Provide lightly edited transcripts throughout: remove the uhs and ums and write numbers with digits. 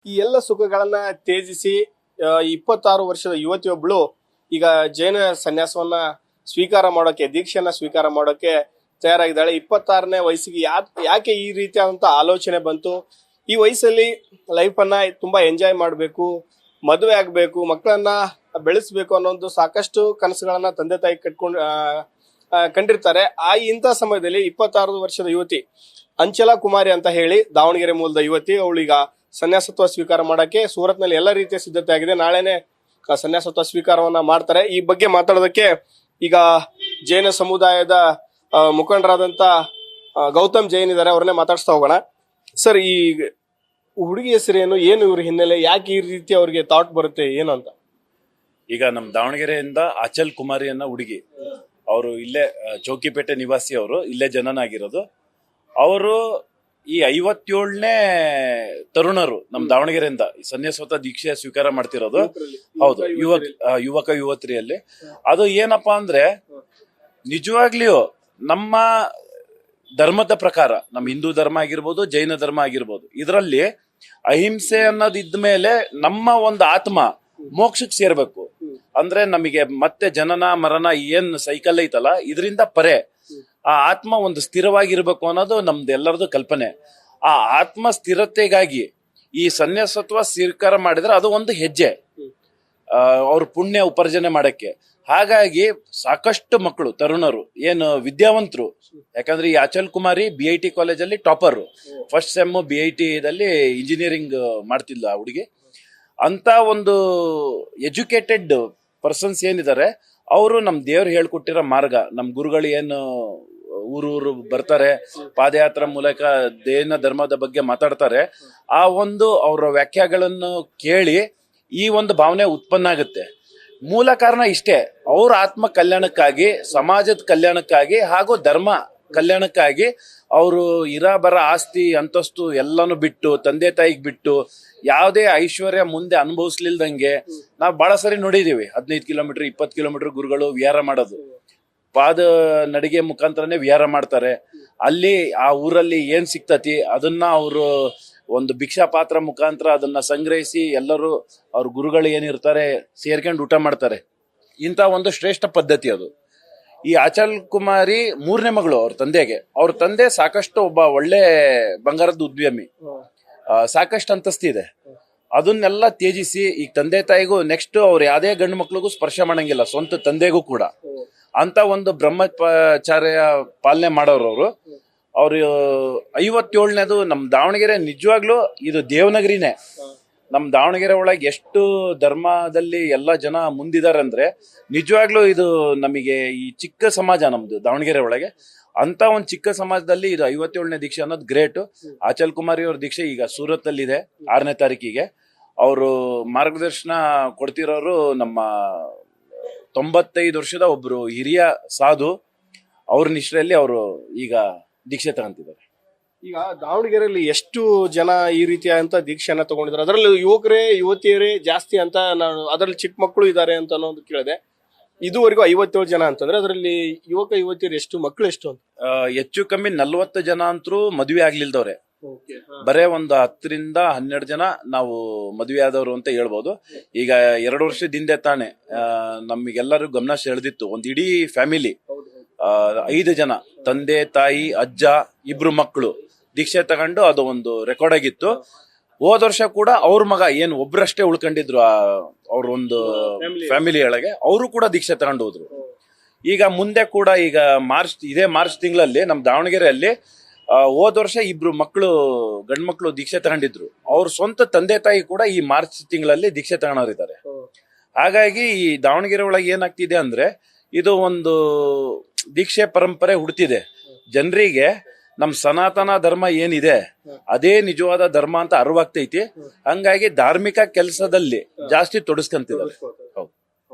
ಈ ಎಲ್ಲ ಸುಖಗಳನ್ನ ತ್ಯಜಿಸಿ 26 ವರ್ಷದ ಯುವತಿಯೊಬ್ಳು ಈಗ ಜೈನ ಸನ್ಯಾಸವನ್ನ ಸ್ವೀಕಾರ ಮಾಡೋಕೆ, ದೀಕ್ಷೆಯನ್ನ ಸ್ವೀಕಾರ ಮಾಡೋಕೆ ತಯಾರಾಗಿದ್ದಾಳೆ. 26ನೇ ವಯಸ್ಸಿಗೆ ಯಾಕೆ ಈ ರೀತಿಯಾದಂತ ಆಲೋಚನೆ ಬಂತು? ಈ ವಯಸ್ಸಲ್ಲಿ ಲೈಫ್ ಅನ್ನ ತುಂಬಾ ಎಂಜಾಯ್ ಮಾಡಬೇಕು, ಮದುವೆ ಆಗ್ಬೇಕು, ಮಕ್ಕಳನ್ನ ಬೆಳೆಸ್ಬೇಕು ಅನ್ನೋ ಒಂದು ಸಾಕಷ್ಟು ಕನಸುಗಳನ್ನ ತಂದೆ ತಾಯಿ ಕಂಡಿರ್ತಾರೆ. ಇಂಥ ಸಮಯದಲ್ಲಿ 26 ವರ್ಷದ ಯುವತಿ ಅಂಚಲಾ ಕುಮಾರಿ ಅಂತ ಹೇಳಿ ದಾವಣಗೆರೆ ಮೂಲದ ಯುವತಿ, ಅವಳೀಗ ಸನ್ಯಾಸತ್ವ ಸ್ವೀಕಾರ ಮಾಡಕ್ಕೆ ಸೂರತ್ ನಲ್ಲಿ ಎಲ್ಲ ರೀತಿಯ ಸಿದ್ಧತೆ ಆಗಿದೆ. ನಾಳೆನೆ ಸನ್ಯಾಸತ್ವ ಸ್ವೀಕಾರವನ್ನ ಮಾಡ್ತಾರೆ. ಈ ಬಗ್ಗೆ ಮಾತಾಡೋದಕ್ಕೆ ಈಗ ಜೈನ ಸಮುದಾಯದ ಮುಖಂಡರಾದಂತ ಗೌತಮ್ ಜೈನ್ ಇದ್ದಾರೆ, ಅವ್ರನ್ನೇ ಮಾತಾಡಿಸ್ತಾ ಹೋಗೋಣ. ಸರ್, ಈ ಹುಡುಗಿ ಹೆಸರೇನು, ಏನು ಇವ್ರ ಹಿನ್ನೆಲೆ, ಯಾಕೆ ಈ ರೀತಿ ಅವ್ರಿಗೆ ಥಾಟ್ ಬರುತ್ತೆ, ಏನು ಅಂತ? ಈಗ ನಮ್ ದಾವಣಗೆರೆಯಿಂದ ಅಚಲ್ ಕುಮಾರಿ ಅನ್ನೋ ಹುಡುಗಿ, ಅವರು ಇಲ್ಲೇ ಚೌಕಿಪೇಟೆ ನಿವಾಸಿ, ಅವರು ಇಲ್ಲೇ ಜನನಾಗಿರೋದು. ಅವರು ಈ 57ನೇ ತರುಣರು ನಮ್ ದಾವಣಗೆರೆಯಿಂದ ಸನ್ಯಾಸತ್ವ ದೀಕ್ಷೆ ಸ್ವೀಕಾರ ಮಾಡ್ತಿರೋದು. ಹೌದು, ಯುವಕ ಯುವತಿಯಲ್ಲಿ. ಅದು ಏನಪ್ಪಾ ಅಂದ್ರೆ, ನಿಜವಾಗ್ಲಿಯೂ ನಮ್ಮ ಧರ್ಮದ ಪ್ರಕಾರ, ನಮ್ಮ ಹಿಂದೂ ಧರ್ಮ ಆಗಿರ್ಬೋದು, ಜೈನ ಧರ್ಮ ಆಗಿರ್ಬೋದು, ಇದರಲ್ಲಿ ಅಹಿಂಸೆ ಅನ್ನೋದು ಇದ್ಮೇಲೆ ನಮ್ಮ ಒಂದು ಆತ್ಮ ಮೋಕ್ಷಕ್ಕೆ ಸೇರ್ಬೇಕು. ಅಂದ್ರೆ ನಮಗೆ ಮತ್ತೆ ಜನನ ಮರಣ ಏನ್ ಸೈಕಲ್ ಐತಲ್ಲ, ಇದರಿಂದ ಪರೆ ಆ ಆತ್ಮ ಒಂದು ಸ್ಥಿರವಾಗಿರ್ಬೇಕು ಅನ್ನೋದು ನಮ್ದು ಎಲ್ಲರದು ಕಲ್ಪನೆ. ಆ ಆತ್ಮ ಸ್ಥಿರತೆಗಾಗಿ ಈ ಸನ್ಯಾಸತ್ವ ಸ್ವೀಕಾರ ಮಾಡಿದ್ರೆ ಅದು ಒಂದು ಹೆಜ್ಜೆ ಅವ್ರ ಪುಣ್ಯ ಉಪಾರ್ಜನೆ ಮಾಡಕ್ಕೆ. ಹಾಗಾಗಿ ಸಾಕಷ್ಟು ಮಕ್ಕಳು, ತರುಣರು, ಏನು ವಿದ್ಯಾವಂತರು, ಯಾಕಂದ್ರೆ ಈ ಅಚಲ್ ಕುಮಾರಿ BIT ಕಾಲೇಜಲ್ಲಿ ಟಾಪರ್, ಫಸ್ಟ್ ಸೆಮ್ BIT ದಲ್ಲಿ ಇಂಜಿನಿಯರಿಂಗ್ ಮಾಡ್ತಿದ್ಲ ಆ ಹುಡುಗಿ. ಅಂತ ಒಂದು ಎಜುಕೇಟೆಡ್ ಪರ್ಸನ್ಸ್ ಏನಿದ್ದಾರೆ, ಅವರು ನಮ್ ದೇವ್ರು ಹೇಳ್ಕೊಟ್ಟಿರೋ ಮಾರ್ಗ, ನಮ್ ಗುರುಗಳು ಏನು ಊರೂರು ಬರ್ತಾರೆ, ಪಾದಯಾತ್ರಾ ಮೂಲಕ ಜೈನ ಧರ್ಮದ ಬಗ್ಗೆ ಮಾತಾಡ್ತಾರೆ. ಆ ಒಂದು ಅವರ ವ್ಯಾಖ್ಯಾಗಳನ್ನು ಕೇಳಿ ಈ ಒಂದು ಭಾವನೆ ಉತ್ಪನ್ನ ಆಗುತ್ತೆ. ಮೂಲ ಕಾರಣ ಇಷ್ಟೇ, ಅವ್ರ ಆತ್ಮ ಕಲ್ಯಾಣಕ್ಕಾಗಿ, ಸಮಾಜದ ಕಲ್ಯಾಣಕ್ಕಾಗಿ ಹಾಗೂ ಧರ್ಮ ಕಲ್ಯಾಣಕ್ಕಾಗಿ ಅವರು ಬರ ಆಸ್ತಿ ಅಂತಸ್ತು ಎಲ್ಲಾನು ಬಿಟ್ಟು, ತಂದೆ ತಾಯಿಗೆ ಬಿಟ್ಟು, ಯಾವುದೇ ಐಶ್ವರ್ಯ ಮುಂದೆ ಅನುಭವಿಸ್ಲಿಲ್ದಂಗೆ ನಾವು ಬಹಳ ಸರಿ ನೋಡಿದೀವಿ. 15 ಕಿಲೋಮೀಟರ್ 20 ಕಿಲೋಮೀಟರ್ ಗುರುಗಳು ವಿಹಾರ ಮಾಡೋದು, ಪಾದ ನಡಿಗೆ ಮುಖಾಂತರನೇ ವಿಹಾರ ಮಾಡ್ತಾರೆ. ಅಲ್ಲಿ ಆ ಊರಲ್ಲಿ ಏನ್ ಸಿಕ್ತತಿ ಅದನ್ನ ಅವರು ಒಂದು ಭಿಕ್ಷಾ ಪಾತ್ರ ಮುಖಾಂತರ ಅದನ್ನ ಸಂಗ್ರಹಿಸಿ ಎಲ್ಲರೂ ಅವ್ರ ಗುರುಗಳು ಏನಿರ್ತಾರೆ ಸೇರ್ಕೊಂಡು ಊಟ ಮಾಡ್ತಾರೆ. ಇಂಥ ಒಂದು ಶ್ರೇಷ್ಠ ಪದ್ಧತಿ ಅದು. ಈ ಅಚಲ್ ಕುಮಾರಿ 3ನೇ ಮಗಳು ಅವ್ರ ತಂದೆಗೆ. ಅವ್ರ ತಂದೆ ಸಾಕಷ್ಟು ಒಬ್ಬ ಒಳ್ಳೆ ಬಂಗಾರದ ಉದ್ಯಮಿ, ಸಾಕಷ್ಟು ಅಂತಸ್ತಿದೆ. ಅದನ್ನೆಲ್ಲ ತ್ಯಜಿಸಿ ಈಗ ತಂದೆ ತಾಯಿಗೂ ನೆಕ್ಸ್ಟ್ ಅವ್ರು ಯಾವ್ದೇ ಗಂಡು ಮಕ್ಳಿಗೂ ಸ್ಪರ್ಶ ಮಾಡಂಗಿಲ್ಲ, ಸ್ವಂತ ತಂದೆಗೂ ಕೂಡ. ಅಂತ ಒಂದು ಬ್ರಹ್ಮಚಾರ್ಯ ಪಾಲನೆ ಮಾಡೋರು ಅವ್ರು 57ನೇದು ನಮ್ ದಾವಣಗೆರೆ. ನಿಜವಾಗ್ಲೂ ಇದು ದೇವನಗರಿನೇ. ನಮ್ ದಾವಣಗೆರೆ ಒಳಗೆ ಎಷ್ಟು ಧರ್ಮದಲ್ಲಿ ಎಲ್ಲ ಜನ ಮುಂದಿದ್ದಾರೆ ಅಂದ್ರೆ, ನಿಜವಾಗ್ಲೂ ಇದು ನಮಗೆ ಈ ಚಿಕ್ಕ ಸಮಾಜ ನಮ್ದು ದಾವಣಗೆರೆ ಒಳಗೆ. ಅಂತ ಒಂದು ಚಿಕ್ಕ ಸಮಾಜದಲ್ಲಿ ಇದು 57ನೇ ದೀಕ್ಷೆ ಅನ್ನೋದು ಗ್ರೇಟ್. ಅಚಲ್ ಕುಮಾರಿ ಅವ್ರ ದೀಕ್ಷೆ ಈಗ ಸೂರತ್ ಅಲ್ಲಿ ಇದೆ 6ನೇ ತಾರೀಕಿಗೆ. ಅವರು ಮಾರ್ಗದರ್ಶನ ಕೊಡ್ತಿರೋರು ನಮ್ಮ 95 ವರ್ಷದ ಒಬ್ರು ಹಿರಿಯ ಸಾಧು, ಅವ್ರ ನಿಷ್ಠೆಯಲ್ಲಿ ಅವರು ಈಗ ದೀಕ್ಷೆ ತಗೊಂತಿದ್ದಾರೆ. ಈಗ ದಾವಣಗೆರೆಯಲ್ಲಿ ಎಷ್ಟು ಜನ ಈ ರೀತಿಯಾದಂತ ದೀಕ್ಷೆಯನ್ನ ತಗೊಂಡಿದ್ದಾರೆ? ಅದರಲ್ಲಿ ಯುವಕರೇ ಯುವತಿಯರೇ ಜಾಸ್ತಿ ಅಂತ ನಾನು, ಅದರಲ್ಲಿ ಚಿಕ್ಕ ಮಕ್ಕಳು ಇದ್ದಾರೆ ಅಂತ ಅನ್ನೋದು ಕೇಳಿದೆ. ಇದುವರೆಗೂ 57 ಜನ ಅಂತಂದ್ರೆ ಅದರಲ್ಲಿ ಯುವಕ ಯುವತಿಯರು ಎಷ್ಟು, ಮಕ್ಕಳು ಎಷ್ಟು ಅಂತ? ಹೆಚ್ಚು ಕಮ್ಮಿ 40 ಜನ ಅಂತರೂ ಮದುವೆ ಆಗ್ಲಿಲ್ದವ್ರೆ. ಬರೇ ಒಂದು 10ರಿಂದ 12 ಜನ ನಾವು ಮದುವೆ ಆದವರು ಅಂತ ಹೇಳ್ಬೋದು. ಈಗ 2 ವರ್ಷದ ಹಿಂದೆ ತಾನೆ ನಮಗೆಲ್ಲರೂ ಗಮನ ಸೆಳೆದಿತ್ತು, ಒಂದು ಇಡೀ ಫ್ಯಾಮಿಲಿ 5 ಜನ, ತಂದೆ ತಾಯಿ ಅಜ್ಜ 2 ಮಕ್ಕಳು ದೀಕ್ಷೆ ತಗೊಂಡು ಅದು ಒಂದು ರೆಕಾರ್ಡ್ ಆಗಿತ್ತು. ಹೋದ ವರ್ಷ ಕೂಡ ಅವ್ರ ಮಗ ಏನು ಒಬ್ರಷ್ಟೇ ಉಳ್ಕೊಂಡಿದ್ರು ಅವ್ರ ಒಂದು ಫ್ಯಾಮಿಲಿ ಒಳಗೆ, ಅವರು ಕೂಡ ದೀಕ್ಷೆ ತಗೊಂಡು ಹೋದ್ರು. ಈಗ ಮುಂದೆ ಕೂಡ ಈಗ ಇದೇ ಮಾರ್ಚ್ ತಿಂಗಳಲ್ಲಿ ನಮ್ ದಾವಣಗೆರೆಯಲ್ಲಿ ಹೋದ ವರ್ಷ 2 ಮಕ್ಕಳು ಗಂಡು ಮಕ್ಕಳು ದೀಕ್ಷೆ ತಗೊಂಡಿದ್ರು. ಅವ್ರ ಸ್ವಂತ ತಂದೆ ತಾಯಿ ಕೂಡ ಈ ಮಾರ್ಚ್ ತಿಂಗಳಲ್ಲಿ ದೀಕ್ಷೆ ತಗೊಂಡವ್ರಿದ್ದಾರೆ. ಹಾಗಾಗಿ ಈ ದಾವಣಗೆರೆ ಒಳಗೆ ಏನಾಗ್ತಿದೆ ಅಂದ್ರೆ, ಇದು ಒಂದು ದೀಕ್ಷೆ ಪರಂಪರೆ ಹುಡ್ತಿದೆ. ಜನರಿಗೆ ನಮ್ ಸನಾತನ ಧರ್ಮ ಏನಿದೆ ಅದೇ ನಿಜವಾದ ಧರ್ಮ ಅಂತ ಅರಿವಾಗ್ತೈತಿ. ಹಂಗಾಗಿ ಧಾರ್ಮಿಕ ಕೆಲಸದಲ್ಲಿ ಜಾಸ್ತಿ ತೊಡಸ್ಕೊಂತಿದ್ದಾರೆ.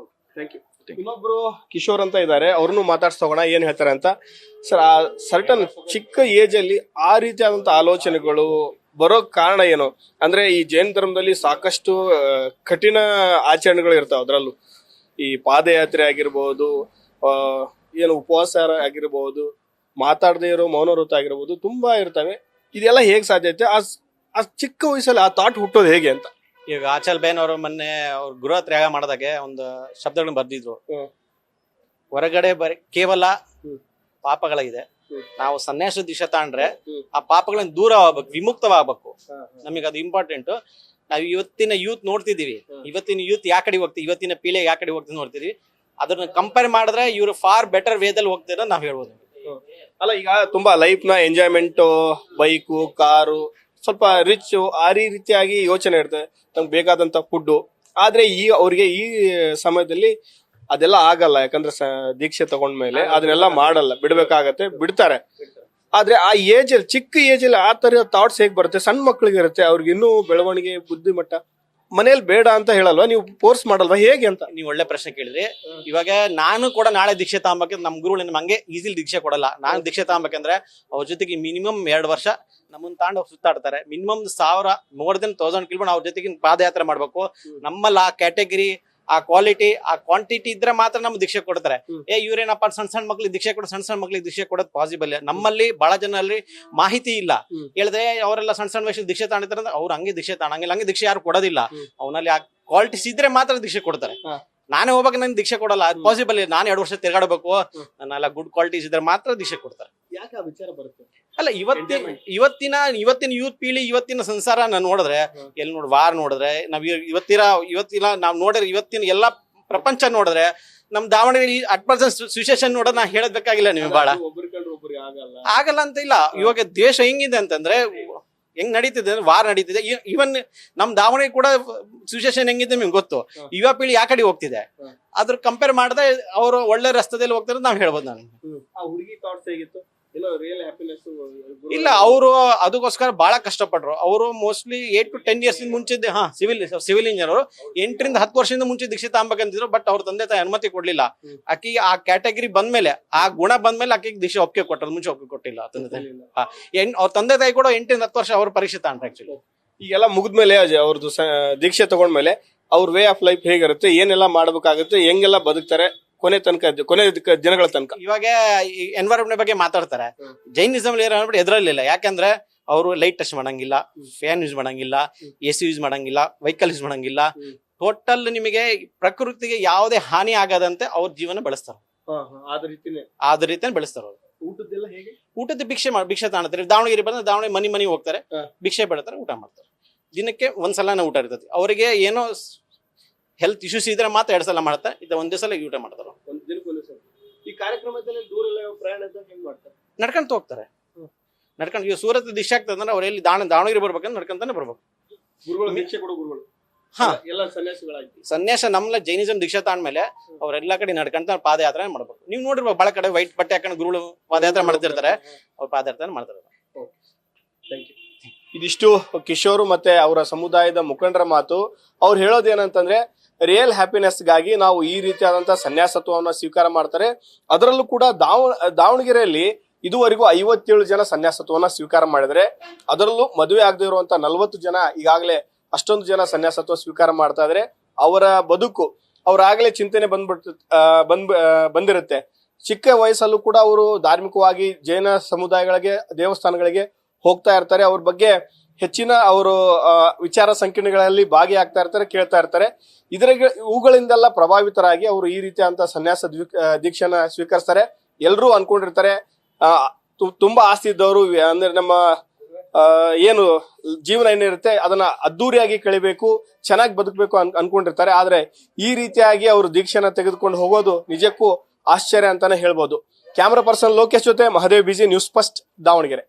ಇನ್ನೊಬ್ರು ಕಿಶೋರ್ ಅಂತ ಇದ್ದಾರೆ, ಅವ್ರನ್ನು ಮಾತಾಡ್ಸೋಣ ಏನ್ ಹೇಳ್ತಾರೆ ಅಂತ. ಸರ್, ಆ ಸರ್ಟನ್ ಚಿಕ್ಕ ಏಜ್ ಅಲ್ಲಿ ಆ ರೀತಿಯಾದಂತ ಆಲೋಚನೆಗಳು ಬರೋ ಕಾರಣ ಏನು? ಅಂದ್ರೆ ಈ ಜೈನ ಧರ್ಮದಲ್ಲಿ ಸಾಕಷ್ಟು ಕಠಿಣ ಆಚರಣೆಗಳು ಇರ್ತಾವ. ಅದ್ರಲ್ಲೂ ಈ ಪಾದಯಾತ್ರೆ ಆಗಿರ್ಬೋದು, ಏನು ಉಪವಾಸ ಆಗಿರ್ಬೋದು, ಮಾತಾಡದೇ ಇರೋ ಮೌನ ವ್ರತ ಆಗಿರ್ಬೋದು, ತುಂಬಾ ಇರ್ತವೆ. ಇದೆಲ್ಲ ಹೇಗ್ ಸಾಧ್ಯತೆ? ಆ ಚಿಕ್ಕ ವಯಸ್ಸಲ್ಲಿ ಆ ಥಾಟ್ ಹುಟ್ಟೋದು ಹೇಗೆ ಅಂತ? ಈಗ ಆಚಲ್ ಬೇನ್ ಅವರು ಮೊನ್ನೆ ಅವ್ರ ಗೃಹ ತ್ಯಾಗ ಮಾಡಿದಾಗೆ ಒಂದು ಶಬ್ದಗಳನ್ನ ಬರ್ದಿದ್ರು. ಹೊರಗಡೆ ಕೇವಲ ಪಾಪಗಳಿದೆ, ನಾವು ಸನ್ಯಾಸ ದಿಶೆ ತಾಂಡ್ರೆ ಆ ಪಾಪಗಳಿಂದ ದೂರ ಆಗ್ಬೇಕು, ವಿಮುಕ್ತವಾಗಬೇಕು. ನಮಗೆ ಅದು ಇಂಪಾರ್ಟೆಂಟ್. ನಾವು ಇವತ್ತಿನ ಯೂತ್ ನೋಡ್ತಿದೀವಿ, ಇವತ್ತಿನ ಯೂತ್ ಯಾ ಕಡೆ ಹೋಗ್ತೀವಿ, ಇವತ್ತಿನ ಪೀಳಿಗೆ ಯಾ ಕಡೆ ಹೋಗ್ತೀವಿ ನೋಡ್ತಿದೀವಿ. ಅದನ್ನ ಕಂಪೇರ್ ಮಾಡಿದ್ರೆ ಇವ್ರು ಫಾರ್ ಬೆಟರ್ ವೇದಲ್ಲಿ ಹೋಗ್ತಿರೋ ನಾವ್ ಹೇಳ್ಬೋದು. ಅಲ್ಲ, ಈಗ ತುಂಬಾ ಲೈಫ್ ನ ಎಂಜಾಯ್ಮೆಂಟ್, ಬೈಕು, ಕಾರು, ಸ್ವಲ್ಪ ರಿಚ್, ಆ ರೀತಿಯಾಗಿ ಯೋಚನೆ ಇರ್ತದೆ, ನಮ್ಗೆ ಬೇಕಾದಂತ ಫುಡ್. ಆದ್ರೆ ಅವ್ರಿಗೆ ಈ ಸಮಯದಲ್ಲಿ ಅದೆಲ್ಲ ಆಗಲ್ಲ. ಯಾಕಂದ್ರೆ ದೀಕ್ಷೆ ತಗೊಂಡ್ಮೇಲೆ ಅದನ್ನೆಲ್ಲ ಮಾಡಲ್ಲ, ಬಿಡ್ಬೇಕಾಗತ್ತೆ, ಬಿಡ್ತಾರೆ. ಆದ್ರೆ ಆ ಏಜ್ ಅಲ್ಲಿ, ಚಿಕ್ಕ ಏಜ್ ಅಲ್ಲಿ ಆ ತರ ಥಾಟ್ಸ್ ಹೇಗ್ ಬರುತ್ತೆ? ಸಣ್ಣ ಮಕ್ಳಿಗೆ ಇರುತ್ತೆ, ಅವ್ರಿಗೆ ಇನ್ನೂ ಬೆಳವಣಿಗೆ, ಬುದ್ಧಿಮಟ್ಟ. ಮನೇಲಿ ಬೇಡ ಅಂತ ಹೇಳಲ್ವಾ, ನೀವು ಫೋರ್ಸ್ ಮಾಡಲ್ವಾ, ಹೇಗೆ ಅಂತ? ನೀವು ಒಳ್ಳೆ ಪ್ರಶ್ನೆ ಕೇಳಿದ್ರಿ. ಇವಾಗ ನಾನು ಕೂಡ ನಾಳೆ ದೀಕ್ಷೆ ತಗೊಂಬೇಕಂದ್ರೆ ನಮ್ ಗುರುಗಳು ನಮ್ಗೆ ಈಸಿಲಿ ದೀಕ್ಷೆ ಕೊಡಲ್ಲ. ನಾನು ದೀಕ್ಷೆ ತಗೊಂಬೇಕಂದ್ರೆ ಅವ್ರ ಜೊತೆಗೆ ಮಿನಿಮಮ್ 2 ವರ್ಷ ನಮ್ಮನ್ನ ತಾಂಡ್ ಸುತ್ತಾಡ್ತಾರೆ. ಮಿನಿಮಮ್ 1000 more than 1000 ಕಿಲೋಮೀಟರ್ ಅವ್ರ ಜೊತೆಗೆ ಪಾದಯಾತ್ರೆ ಮಾಡ್ಬೇಕು. ನಮ್ಮಲ್ಲಿ ಆ ಕ್ಯಾಟಗರಿ, ಆ ಕ್ವಾಲಿಟಿ, ಆ ಕ್ವಾಂಟಿಟಿ ಇದ್ರೆ ಮಾತ್ರ ನಮ್ಗೆ ದೀಕ್ಷೆ ಕೊಡ್ತಾರೆ. ಇವ್ರೇನಪ್ಪ ಸಣ್ಣ ಮಕ್ಳಿಗೆ ದೀಕ್ಷೆ ಕೊಡೋದು, ಸಣ್ಣ ಮಕ್ಳಿಗೆ ದೀಕ್ಷೆ ಕೊಡೋದು ಪಾಸಿಬಲ್. ನಮ್ಮಲ್ಲಿ ಬಹಳ ಜನಲ್ಲಿ ಮಾಹಿತಿ ಇಲ್ಲ. ಹೇಳಿದ್ರೆ ಅವರೆಲ್ಲ ಸಣ್ಣ ವಯಸ್ಸಲ್ಲಿ ದೀಕ್ಷೆ ತಾಂಡಿತಾರೆ ಅಂದ್ರೆ ಅವ್ರು ಹಂಗೆ ದೀಕ್ಷೆ ತಾಣಂಗಿಲ್ಲ, ಹಂಗೆ ದೀಕ್ಷೆ ಯಾರು ಕೊಡೋದಿಲ್ಲ. ಅವನಲ್ಲಿ ಆ ಕ್ವಾಲಿಟೀಸ್ ಇದ್ರೆ ಮಾತ್ರ ದೀಕ್ಷೆ ಕೊಡ್ತಾರೆ. ನಾನೇ ಹೋಗ್ಬೇಕು, ನನ್ಗೆ ದೀಕ್ಷೆ ಕೊಡಲ್ಲ, ಅದು ಪಾಸಿಬಲ್ ಇಲ್ಲ. ನಾನು 2 ವರ್ಷ ತಿರ್ಗಾಡಬೇಕು, ನನ್ನೆಲ್ಲ ಗುಡ್ ಕ್ವಾಲಿಟೀಸ್ ಇದ್ರೆ ಮಾತ್ರ ದೀಕ್ಷೆ ಕೊಡ್ತಾರೆ. ಯಾಕೆ ಆ ವಿಚಾರ ಬರುತ್ತೆ? ಅಲ್ಲ, ಇವತ್ತಿನ ಯೂತ್ ಪೀಳಿ, ಇವತ್ತಿನ ಸಂಸಾರ ನಾನು ನೋಡಿದ್ರೆ, ಎಲ್ಲಿ ವಾರ್ ನೋಡಿದ್ರೆ, ನಾವ್ ಇವತ್ತಿನ ನಾವ್ ನೋಡಿದ್ರೆ, ಇವತ್ತಿನ ಎಲ್ಲಾ ಪ್ರಪಂಚ ನೋಡಿದ್ರೆ, ನಮ್ ದಾವಣಗೆರೆ ಅಟ್ ಪ್ರೆಸೆಂಟ್ ಸಿಚುಯೇಷನ್ ನೋಡೋದು ನಾ ಹೇಳಬೇಕಾಗಿಲ್ಲ ನಿಮ್ಗೆ. ಬಹಳ ಆಗಲ್ಲ ಅಂತ ಇಲ್ಲ. ಇವಾಗ ದೇಶ ಹೆಂಗಿದೆ ಅಂತಂದ್ರೆ, ಹೆಂಗ್ ನಡೀತಿದೆ, ವಾರ್ ನಡೀತಿದೆ. ಇವನ್ ನಮ್ ದಾವಣಗೆರೆ ಕೂಡ ಸಿಚುಯೇಷನ್ ಹೆಂಗಿದೆ ನಿಮ್ಗೆ ಗೊತ್ತು. ಯುವ ಪೀಳಿ ಯಾ ಕಡೆ ಹೋಗ್ತಿದೆ, ಅದ್ರ ಕಂಪೇರ್ ಮಾಡಿದ್ರೆ ಅವರು ಒಳ್ಳೆ ರಸ್ತೆಯಲ್ಲಿ ಹೋಗ್ತಾರೆ ನಾವ್ ಹೇಳ್ಬೋದು. ನಾನು ಹುಡುಗಿ ಥಾಟ್ಸ್ ಹೇಗಿತ್ತು? ಇಲ್ಲ, ಅವರು ಅದಕ್ಕೋಸ್ಕರ ಬಹಳ ಕಷ್ಟಪಟ್ರು. ಅವರು ಮೋಸ್ಟ್ಲಿ 8 to 10 years ಮುಂಚಿದ್ದೆ ಸಿವಿಲ್ ಇಂಜಿನಿಯರ್ ಅವರು 8 ರಿಂದ 10 ವರ್ಷದಿಂದ ಮುಂಚೆ ದೀಕ್ಷೆ ತಗೊಂಬೇಕಂತಿದ್ರು. ಬಟ್ ಅವ್ರ ತಂದೆ ತಾಯಿ ಅನುಮತಿ ಕೊಡ್ಲಿಲ್ಲ. ಆಕಿಗೆ ಆ ಕ್ಯಾಟಗರಿ ಬಂದ್ಮೇಲೆ, ಆ ಗುಣ ಬಂದ್ಮೇಲೆ ಆಕಿಗೆ ದೀಕ್ಷೆ ಒಪ್ಪಿಗೆ ಕೊಟ್ಟರು, ಮುಂಚೆ ಒಪ್ಪಿಗೆ ಕೊಟ್ಟಿಲ್ಲ ತಂದೆ ತಾಯಿ. ಅವ್ರ ತಂದೆ ತಾಯಿ ಕೂಡ 8 ರಿಂದ 10 ವರ್ಷ ಅವ್ರ ಪರೀಕ್ಷೆ ತಗೊಂಡ್ರೆ. ಆಕ್ಚುಲಿ ಈಗೆಲ್ಲ ಮುಗಿದ್ಮೇಲೆ, ಅವ್ರದ್ದು ದೀಕ್ಷೆ ತಗೊಂಡ್ಮೇಲೆ ಅವ್ರ ವೇ ಆಫ್ ಲೈಫ್ ಹೇಗಿರುತ್ತೆ, ಏನೆಲ್ಲ ಮಾಡ್ಬೇಕಾಗುತ್ತೆ, ಹೆಂಗೆಲ್ಲ ಬದುಕ್ತಾರೆ ಕೊನೆ ದಿನಗಳ ತನಕ? ಇವಾಗ ಎನ್ವೈರನ್ಮೆಂಟ್ ಬಗ್ಗೆ ಮಾತಾಡ್ತಾರೆ. ಜೈನಿಸಮ್ ಎದ್ರಲ್ಲಿಲ್ಲ. ಯಾಕಂದ್ರೆ ಅವರು ಲೈಟ್ ಟಚ್ ಮಾಡಂಗಿಲ್ಲ, ಫ್ಯಾನ್ ಯೂಸ್ ಮಾಡಂಗಿಲ್ಲ, AC ಯೂಸ್ ಮಾಡಂಗಿಲ್ಲ, ವೆಹಿಕಲ್ ಯೂಸ್ ಮಾಡಂಗಿಲ್ಲ. ಟೋಟಲ್ ನಿಮಗೆ ಪ್ರಕೃತಿಗೆ ಯಾವುದೇ ಹಾನಿ ಆಗದಂತೆ ಅವ್ರ ಜೀವನ ಬೆಳೆಸ್ತಾರೆ. ಆದ ರೀತಿನೇ ಬೆಳೆಸ್ತಾರೆ ಅವರು. ಊಟದ್ದೆಲ್ಲ ಹೇಗೆ? ಊಟದ ಭಿಕ್ಷೆ ತಾಣತಾರೆ. ದಾವಣಗೆರೆ ಬಂದ್ರೆ ದಾವಣಗೆರೆ ಮನಿ ಹೋಗ್ತಾರೆ, ಭಿಕ್ಷೆ ಬೆಳತಾರೆ, ಊಟ ಮಾಡ್ತಾರೆ. ದಿನಕ್ಕೆ ಒಂದ್ಸಲನ ಊಟ ಇರ್ತದೆ. ಅವರಿಗೆ ಏನೋ ಹೆಲ್ತ್ ಇಶ್ಯೂಸ್ ಇದ್ರೆ ಮಾತ್ರ 2 ಸಲ ಮಾಡ್ತಾರೆ, ಒಂದೇ ಸಲ ಊಟ ಮಾಡ್ತಾರೆ. ಈ ಕಾರ್ಯಕ್ರಮದಲ್ಲಿ ದೂರ ಪ್ರಯಾಣ ಮಾಡ್ತಾರೆ, ನಡ್ಕೊಂತ ಹೋಗ್ತಾರೆ. ನಡ್ಕೊಂಡು ಈಗ ಸೂರತ್ ದಿಶೆ ಆಗ್ತದೆ ಅಂದ್ರೆ ಅವ್ರು ಎಲ್ಲಿ ದಾವಣಗೆರೆ ಬರ್ಬೇಕಂದ್ರೆ ನಡ್ಕೊಂತಾನೆ ಬರ್ಬೇಕು. ಸನ್ಯಾಸ ನಮ್ಲ ಜೈನಿಸಂ ದೀಕ್ಷಾ ತಾಂಡ್ಮೇಲೆ ಅವ್ರೆಲ್ಲಾ ಕಡೆ ನಡ್ಕೊಂತ ಪಾದಯಾತ್ರೆ ಮಾಡ್ಬೇಕು. ನೀವು ನೋಡಿರ್ಬೇಕು, ಬಹಳ ಕಡೆ ವೈಟ್ ಬಟ್ಟೆ ಹಾಕೊಂಡು ಗುರುಗಳು ಪಾದಯಾತ್ರೆ ಮಾಡ್ತಿರ್ತಾರೆ, ಅವ್ರು ಪಾದಯಾತ್ರೆ ಮಾಡ್ತಾರೆ. ಇದಿಷ್ಟು ಕಿಶೋರ್ ಮತ್ತೆ ಅವರ ಸಮುದಾಯದ ಮುಖಂಡರ ಮಾತು. ಅವ್ರು ಹೇಳೋದೇನಂತಂದ್ರೆ, ರಿಯಲ್ ಹ್ಯಾಪಿನೆಸ್ ಗಾಗಿ ನಾವು ಈ ರೀತಿಯಾದಂತಹ ಸನ್ಯಾಸತ್ವವನ್ನು ಸ್ವೀಕಾರ ಮಾಡ್ತಾರೆ. ಅದರಲ್ಲೂ ಕೂಡ ದಾವಣಗೆರೆಯಲ್ಲಿ ಇದುವರೆಗೂ 57 ಜನ ಸನ್ಯಾಸತ್ವವನ್ನ ಸ್ವೀಕಾರ ಮಾಡಿದರೆ, ಅದರಲ್ಲೂ ಮದುವೆ ಆಗದೆ ಇರುವಂತ 40 ಜನ ಈಗಾಗಲೇ ಅಷ್ಟೊಂದು ಜನ ಸನ್ಯಾಸತ್ವ ಸ್ವೀಕಾರ ಮಾಡ್ತಾ ಇದ್ರೆ. ಅವರ ಬದುಕು, ಅವರಾಗಲೇ ಚಿಂತನೆ ಬಂದಿರುತ್ತೆ. ಚಿಕ್ಕ ವಯಸ್ಸಲ್ಲೂ ಕೂಡ ಅವರು ಧಾರ್ಮಿಕವಾಗಿ ಜೈನ ಸಮುದಾಯಗಳಿಗೆ, ದೇವಸ್ಥಾನಗಳಿಗೆ ಹೋಗ್ತಾ ಇರ್ತಾರೆ. ಅವ್ರ ಬಗ್ಗೆ ಹೆಚ್ಚಿನ ಅವರು ವಿಚಾರ ಸಂಕಿರಣಗಳಲ್ಲಿ ಭಾಗಿಯಾಗ್ತಾ ಇರ್ತಾರೆ, ಕೇಳ್ತಾ ಇರ್ತಾರೆ. ಇವುಗಳಿಂದೆಲ್ಲ ಪ್ರಭಾವಿತರಾಗಿ ಅವರು ಈ ರೀತಿಯಾದಂತ ಸನ್ಯಾಸ ದೀಕ್ಷೆನ ಸ್ವೀಕರಿಸ್ತಾರೆ. ಎಲ್ಲರೂ ಅನ್ಕೊಂಡಿರ್ತಾರೆ ತುಂಬಾ ಆಸ್ತಿ ಇದ್ದವರು, ಅಂದ್ರೆ ನಮ್ಮ ಏನು ಜೀವನ ಏನಿರುತ್ತೆ ಅದನ್ನ ಅದ್ದೂರಿಯಾಗಿ ಕಳಿಬೇಕು, ಚೆನ್ನಾಗಿ ಬದುಕಬೇಕು ಅನ್ಕೊಂಡಿರ್ತಾರೆ. ಆದ್ರೆ ಈ ರೀತಿಯಾಗಿ ಅವರು ದೀಕ್ಷೆನ ತೆಗೆದುಕೊಂಡು ಹೋಗೋದು ನಿಜಕ್ಕೂ ಆಶ್ಚರ್ಯ ಅಂತಾನೆ ಹೇಳ್ಬೋದು. ಕ್ಯಾಮರಾ ಪರ್ಸನ್ ಲೋಕೇಶ್ ಜೊತೆ Mahadev BG, news first, Davanagere.